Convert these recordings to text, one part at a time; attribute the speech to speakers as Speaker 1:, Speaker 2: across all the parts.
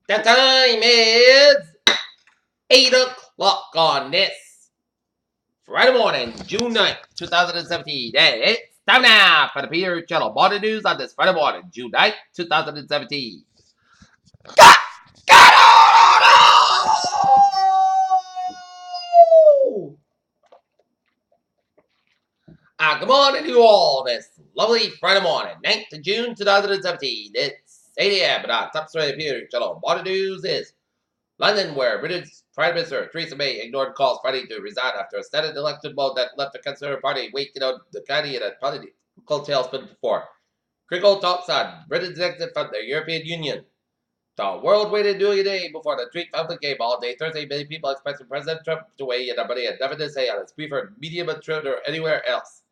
Speaker 1: The time is 8 o'clock on this Friday morning, June 9th, 2017. And it's time now for the Peter Channel Morning News on this Friday morning, June 9th, 2017. Got, good morning to you all this lovely Friday morning, 9th of June, 2017. It's 8 a.m. and on top story of Peter Channel Morning News is London, where British Prime Minister Theresa May ignored calls Friday to resign after a Senate election vote that left the Conservative Party waiting on the county in a political tailspin before critical talks on Britain's exit from the European Union. The world waited nearly a day before the tweet found the game all day Thursday. Many people expected President Trump to weigh in, but he had nothing to say on his preferred medium of Twitter or anywhere else.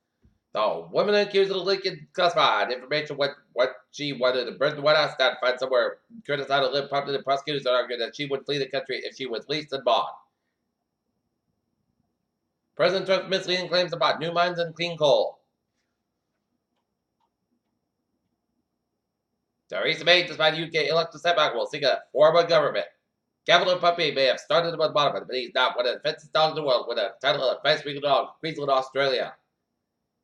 Speaker 1: The woman accused of Lincoln classified information what she wanted to burn the White House down, find somewhere, criticized and live prompted the prosecutors that argued that she would flee the country if she was released and bond. President Trump's misleading claims about new mines and clean coal. Theresa May, despite the UK electoral setback, will seek a form of government. Capital Puppy may have started about the bottom, but he's not one of the fastest dogs in the world with a title of Vice Regal Dog, Queensland, Australia.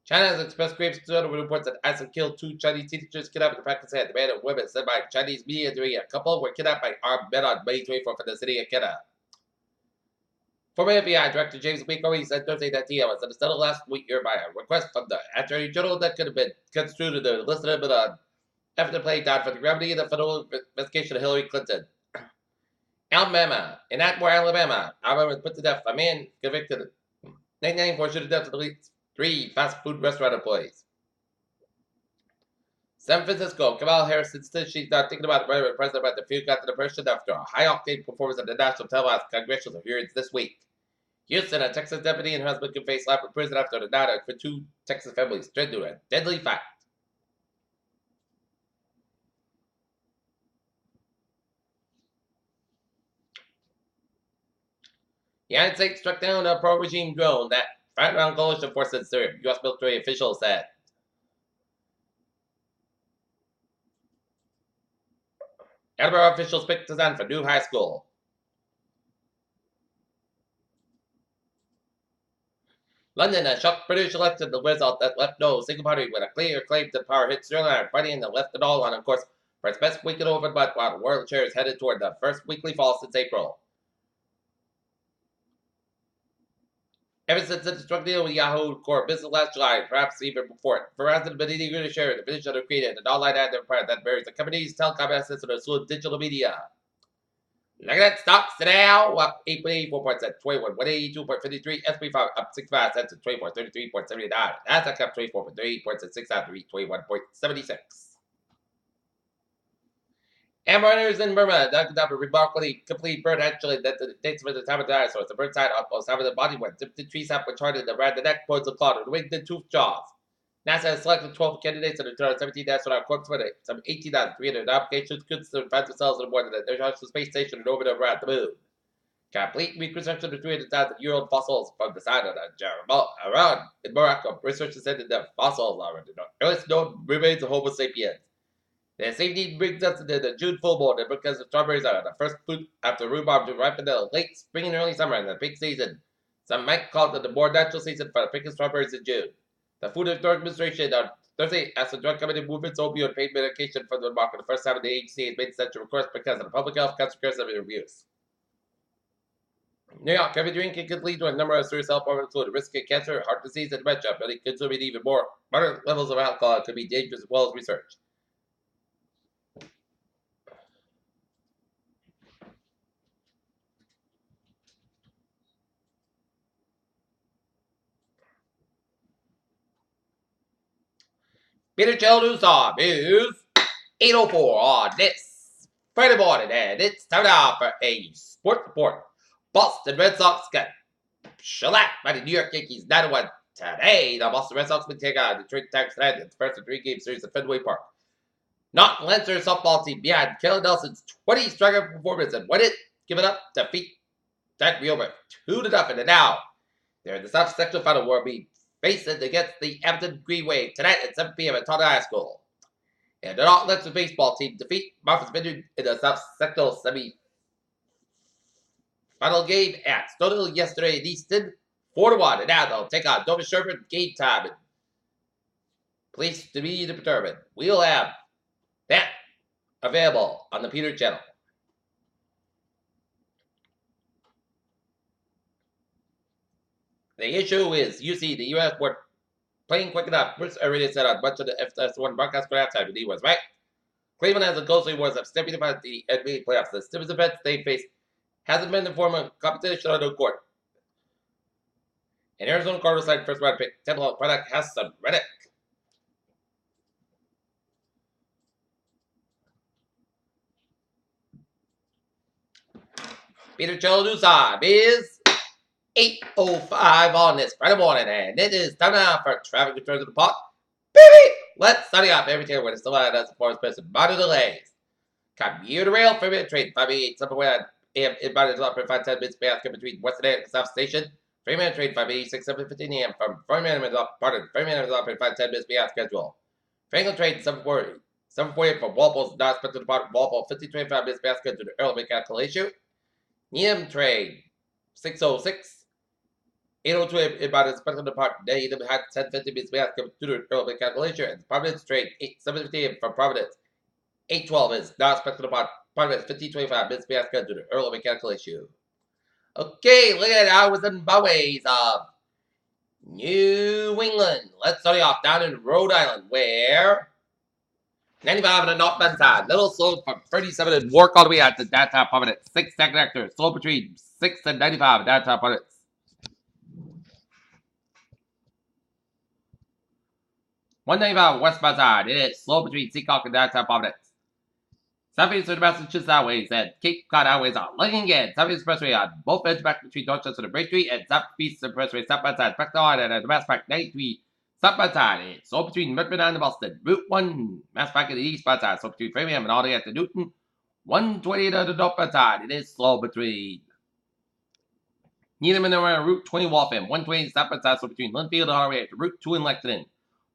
Speaker 1: China has expressed grave concern over reports that ISIL killed 2 Chinese teachers kidnapped in Pakistan. The man and women said by Chinese media during a couple were kidnapped by armed men on May 24th from the city of Kedah. Former FBI Director James McCormick said Thursday that he was settled last week by a request from the Attorney General that could have been construed to enlist him in an effort to play down for the gravity of the federal investigation of Hillary Clinton. Alabama. In Atmore, Alabama, was put to death. A man convicted 99 for shooting death of the 3 fast food restaurant employees. San Francisco, Kamala Harris insists she's not thinking about running for president, but the few got to the person after a high-octane performance at the national televised congressional hearings this week. Houston, a Texas deputy and husband can face life in prison after the night for 2 Texas families threatened to a deadly fight. The United States struck down a pro-regime drone that fired around coalition forces in Syria, U.S. military officials said. Edinburgh officials picked design for new high school. London, a shocked British election the result that left no single party with a clear claim to power hit Sterling fighting and left it all on course for its best weekend over, but while the world share is headed toward the first weekly fall since April. Ever since the drug deal with Yahoo core business last July, perhaps even before it, Verizon has been eager to share the vision of creating an online ad empire that varies the company's telecom assets and a slew of digital media. Look at that, stocks today up 8.84 points at 21,182.53. SP5 up 65 cents at 24.33.79. Nasdaq up 24.38 points at 6.21.76. Runners in Burma dug up a remarkably complete bird actually that dates from the time of the dinosaurs. The bird side almost half of the body went dipped the tree sap which hardened around the neck, points of claw, the winged and toothed jaws. NASA has selected 12 candidates in the 2017 astronaut corps for some 18,300 applications could find themselves on board the International Space Station and orbit around the moon. Complete reconstruction of 300,000-year-old fossils from the side of the Iran in Morocco. Researchers said that the fossils are the earliest known remains of Homo sapiens. The same need brings us to the June full moon, and because the strawberries are the first fruit after rhubarb to ripen in the late spring and early summer in the pink season. Some might call it the more natural season for the picking strawberries in June. The Food and Drug Administration on Thursday asked the drug company to move its opioid pain medication from the market the first time the agency has made such a request because of the public health consequences of its abuse. New York, heavy drinking could lead to a number of serious health problems, including risk of cancer, heart disease, and dementia, but consuming even more moderate levels of alcohol could be dangerous as well as research. Peter Chill News on News 804 on this Friday morning, and it's time now for a sports report. Boston Red Sox got shellacked by the New York Yankees 9-1 today. The Boston Red Sox will take on the Detroit Tigers tonight in the first of 3-game series at Fenway Park. Knocked Lancer softball team behind Kelly Nelson's 20 strikeout performance and win it, give it up, defeat that real over 2-0. And now they're in the South Section Final where we face it against the Hampton Green Wave tonight at 7 p.m. at Taunton High School. And the Athletics baseball team defeat Martha's Vineyard in the South Sectional semi-final game at Stonehill yesterday in Easton, 4-1. And now they'll take on Nova Sherman game time and place to be determined. We'll have that available on the Peter channel. The issue is, you see, the U.S. were playing quick enough. Bruce already said on much of the FS1 broadcast for halftime, and he was right. Cleveland has a ghostly wars of stepping about the NBA playoffs. The stiffest event they face hasn't been the form of competition on the court. And Arizona Cardinals side first round pick, Temple product has some Reddick. Peter Cello News time is 8:05 on this Friday morning, and it is time now for traffic controls of the pot. Baby! Let's study off every tier with a still out as a forest person. Body delays. Commuter rail for minute train 588 somewhere AM inbound is up for 5-10 minutes basket between Western and South Station. 3-minute train 586 7:15 AM from Framingham is up. Pardon, Framingham is up in 5-10 minutes beyond schedule. Franklin train 740. 740 from Walpole's not expected to depart Walpole 50-25 minutes basket to the early calculation. Needham train 606. 802 inbound is expected to depart. Needham had 10:50 minutes basket to the early calculation. And Providence train 7:15 from Providence. 812 is not expected to depart. Providence 50-25 minutes basket to the early calculation. Okay, look at hours and byways of New England. Let's start off down in Rhode Island, where 95 on the northbound side. Little slow from 37 and work all the way out to downtown Providence. 6 second actors. Slow between 6 and 95 downtown Providence. 195 westbound side. It is slow between Seacock and downtown Providence. Southeast of the Massachusetts Highways and Cape Cod Highways are looking again. Southeast Expressway on both ends back between Dorchester and Bridge Street and Southeast Expressway southbound side. Back to Line and the Mass Pack 93 southbound side. It's slow between Medford and Boston. Route 1 Mass Pack in the eastbound side. So between Framingham and all the way to Newton. 120 to the northbound side. It is slow between Needham and around Route 20 Waltham. 120 southbound side. So between Linfield and all the way to Route 2 in Lexington.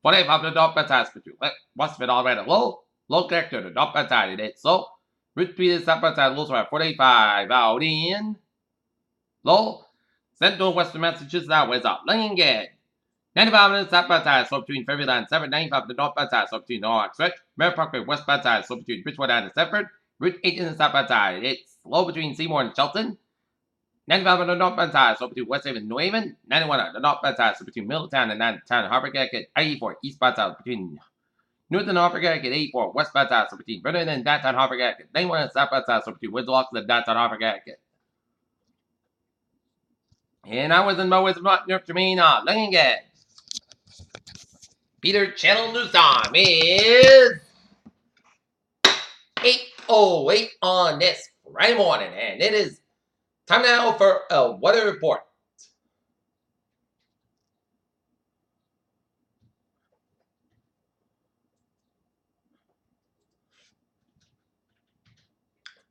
Speaker 1: 45 to the northbound side. Between Westford all the way to Low connector, the northbound side, it is slow. Route 3 is southbound side, low to 45 out in. Low. Central Western Massachusetts Highways up. Lane again. 95 minutes southbound side, slow between Fairview and 795 the northbound side, slow between Norwalk Stretch. Mary Parkway westbound side, slow between Bridgewater and Stepford. Route 8 in the southbound side, it's slow between Seymour and Shelton. 95 on the northbound side, slow between West Haven and New Haven. 91 on the northbound side, slow between Middletown and Downtown Harbor Connecticut. 84 eastbound side between Newton Harbor Connecticut 84 westbound side, so between Vernon and downtown Harbor Connecticut. 91 and southbound side, so between Windsor and downtown Harbor Connecticut. And I was in my ways of not New York Jermaine looking at Peter Channel News time is 8:08 on this Friday morning, and it is time now for a weather report.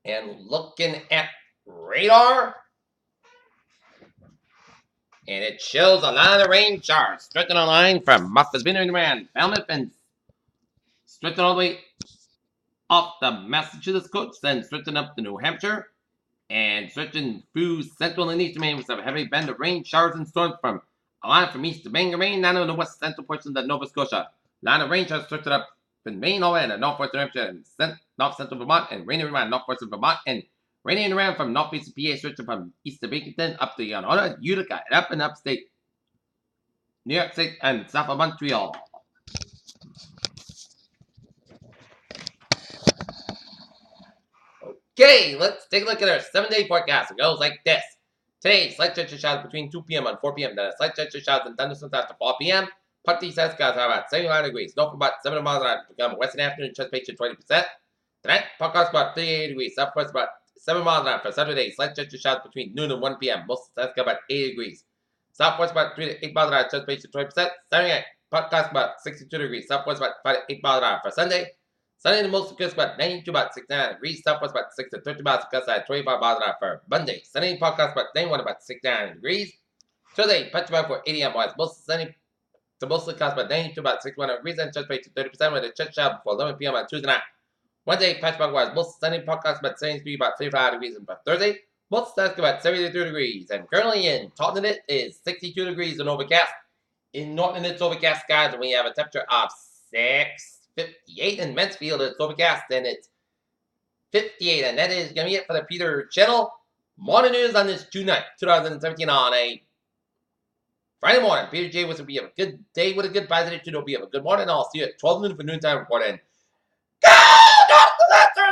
Speaker 1: And looking at radar, and it shows a lot of rain showers stretching a line from Martha's Vineyard around Falmouth and stretching all the way off the Massachusetts coast, then stretching up to New Hampshire, and stretching through central and eastern Maine with some heavy band of rain showers and storms from a line from east to Bangor, Maine, down in the west central portions of Nova Scotia. A line of rain showers stretching up from Maine all the way to northwestern Hampshire and north central Vermont, and raining around northwestern Vermont, and raining around from northeastern PA, stretching from east to Binghamton up to Yonona, Utica, and up in upstate New York State and south of Montreal. Okay, let's take a look at our 7-day forecast. It goes like this. Today, slight chance of showers between 2 p.m. and 4 p.m. Then a slight chance of showers and thunderstorms after 4 p.m. Partly sunny skies are about 79 degrees. North about 7 miles an hour. Become western afternoon, precipitation 20%. Tonight, forecast about 38 degrees. Southwest about 7 miles an hour for Saturday. Slight chance of showers between noon and 1 p.m. Most sunny skies about 80 degrees. Southwest about 3 to 8 miles an hour. Precipitation 20%. Saturday night, forecast about 62 degrees. Southwest about 5 to 8 miles an hour for Sunday. Sunday, the most coast about 92, about 69 degrees. Southwest about 6 to 30 miles. Gust at 25 miles an hour for Monday. Sunday, forecast about 91, about 69 degrees. Tuesday, punch about for 80 miles. Most sunny So mostly cost about 90 to about 61 degrees and just rate to 30% with a chest shower before 11 p.m. on Tuesday night. Wednesday, patchwork wise, most sunny podcast about 73 about 35 degrees, and by Thursday, most skies about 72 degrees. And currently in Taunton, it is 62 degrees and overcast. In Norton, it's overcast skies, and we have a temperature of 658. In Mansfield, it's overcast, and it's 58. And that is going to be it for the Peter Channel morning news on this June 9th, 2017 on a Friday morning. Peter J. will be a good day with a good positive tune. Hope you have a good morning. I'll see you at 12 noon for noontime reporting. Go, Dr. Lester!